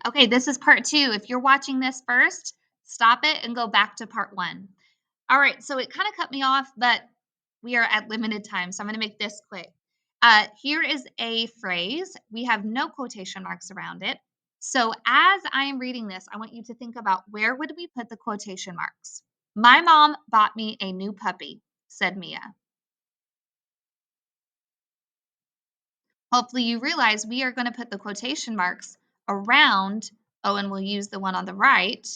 Okay, this is part 2. If you're watching this first, stop it and go back to part 1. All right, so it kind of cut me off, but we are at limited time, so I'm going to make this quick. Here is a phrase. We have no quotation marks around it. So as I am reading this, I want you to think about where would we put the quotation marks? My mom bought me a new puppy, said Mia. Hopefully you realize we are going to put the quotation marks around, oh, and we'll use the one on the right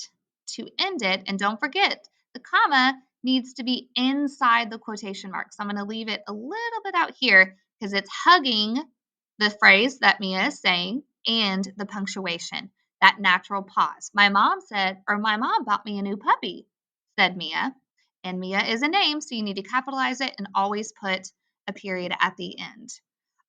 to end it. And don't forget, the comma needs to be inside the quotation marks. I'm going to leave it a little bit out here because it's hugging the phrase that Mia is saying and the punctuation, that natural pause. My mom said, or my mom bought me a new puppy, said Mia. And Mia is a name, so you need to capitalize it and always put a period at the end.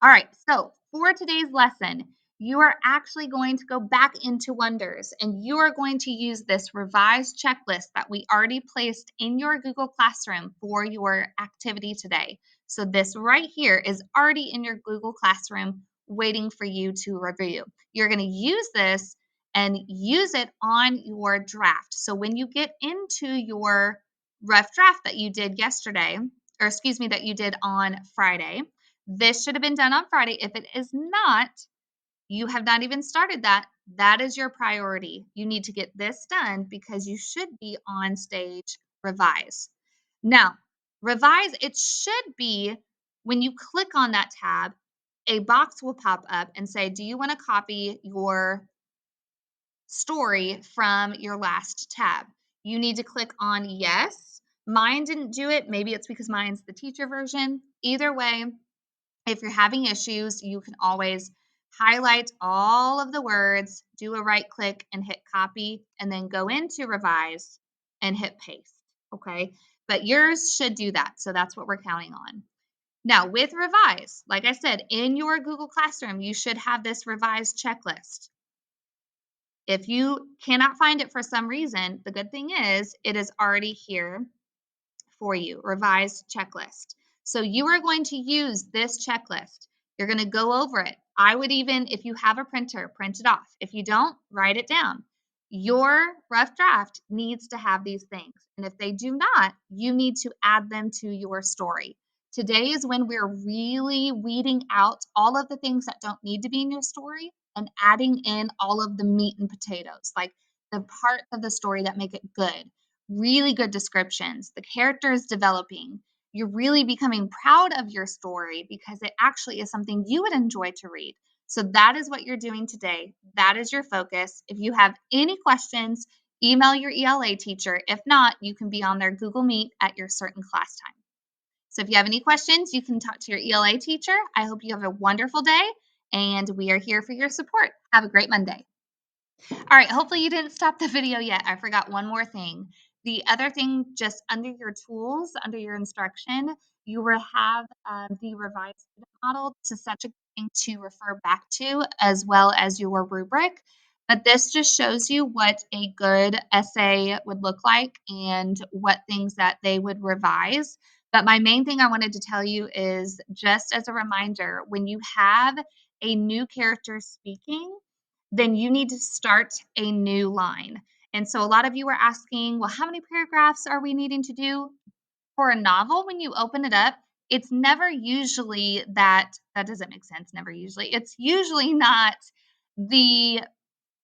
All right, so for today's lesson, you are actually going to go back into Wonders and you are going to use this revised checklist that we already placed in your Google Classroom for your activity today. So this right here is already in your Google Classroom waiting for you to review. You're going to use this and use it on your draft. So when you get into your rough draft that you did yesterday, or excuse me, that you did on Friday, this should have been done on Friday. If it is not, you have not even started that. That is your priority. You need to get this done because you should be on stage revise. Now, revise, it should be when you click on that tab, a box will pop up and say, do you want to copy your story from your last tab? You need to click on yes. Mine didn't do it. Maybe it's because mine's the teacher version. Either way, if you're having issues, you can always highlight all of the words, do a right click and hit copy, and then go into revise and hit paste. Okay. But yours should do that. So that's what we're counting on. Now, with revise, like I said, in your Google Classroom, you should have this revised checklist. If you cannot find it for some reason, the good thing is it is already here for you, revised checklist. So you are going to use this checklist. You're going to go over it. I would even, if you have a printer, print it off. If you don't, write it down. Your rough draft needs to have these things. And if they do not, you need to add them to your story. Today is when we're really weeding out all of the things that don't need to be in your story and adding in all of the meat and potatoes, like the parts of the story that make it good, really good descriptions, the character is developing. You're really becoming proud of your story because it actually is something you would enjoy to read. So that is what you're doing today. That is your focus. If you have any questions, email your ELA teacher. If not, you can be on their Google Meet at your certain class time. So if you have any questions, you can talk to your ELA teacher. I hope you have a wonderful day, and we are here for your support. Have a great Monday. All right, hopefully you didn't stop the video yet. I forgot one more thing. The other thing, just under your tools, under your instruction, you will have the revised student model. This is such a good thing to refer back to, as well as your rubric. But this just shows you what a good essay would look like and what things that they would revise. But my main thing I wanted to tell you is just as a reminder, when you have a new character speaking, then you need to start a new line. And so a lot of you are asking, well, how many paragraphs are we needing to do? For a novel, when you open it up, it's never usually that doesn't make sense, never usually. It's usually not the,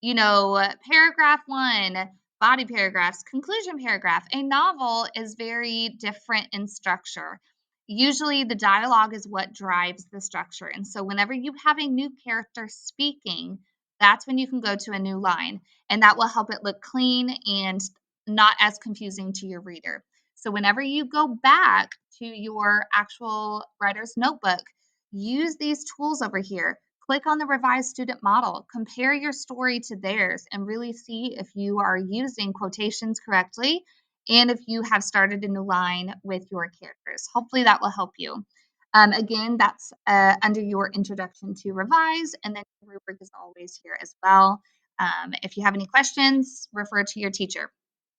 paragraph 1, body paragraphs, conclusion paragraph. A novel is very different in structure. Usually the dialogue is what drives the structure. And so whenever you have a new character speaking, that's when you can go to a new line, and that will help it look clean and not as confusing to your reader. So whenever you go back to your actual writer's notebook, use these tools over here. Click on the revised student model, compare your story to theirs, and really see if you are using quotations correctly and if you have started a new line with your characters. Hopefully that will help you. Again, that's under your introduction to revise, and then the rubric is always here as well. If you have any questions, refer to your teacher.